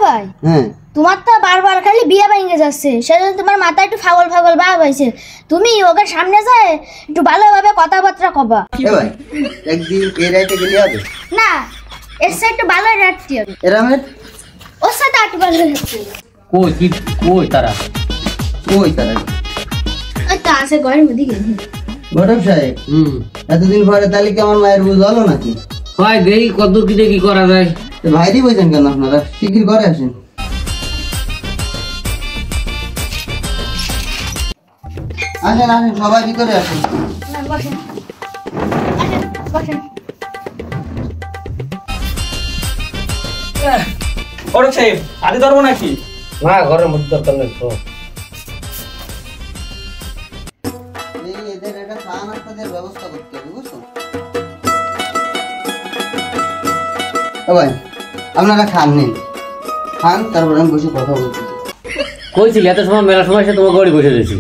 ভাই হ্যাঁ তোমার তো বারবার খালি বিয়ে ভেঙে যাচ্ছে, সেজন্য তোমার মাথা একটু ফাগল ফাগল ভাব হয়েছে। তুমি ওকে সামনে যায় একটু ভালোভাবে কথাবার্তা কবা। এ ভাই একদিন এই রাইতে গেলে হবে না, এর সাথে একটু ভালো রাখতে হবে, এরামের ওর সাথে একটু ভালো রাখতে হবে। কই কি কই তারা কই তারা ওই তো আছে ঘরের মধ্যে গেছে। ঘটক সাহেব এতদিন পরে তাহলে কি আমার মায়ের বুঝ হলো নাকি? হয় দেখি কত কি দেখি করা যায়। ভাইরি বলছেন কেন আপনারা? শিগগির ঘরে আসেন। আসেন আসেন সবাই ভিতরে আসেন। না, বসেন আসেন, বসেন। ঘটক সাহেব আদি ধরবো নাকি? না ঘরের মধ্যে দরকার নেই তো। এদের একটা চা নাস্তাদের ব্যবস্থা করতে হবে, বুঝছো? ভাই আপনারা খান নিন, খান তারপর আমি বসে কথা বলতেছি। কইছিলি এত সময় মেলার সময় সে তোমার গড়ি বসে দিয়েছি।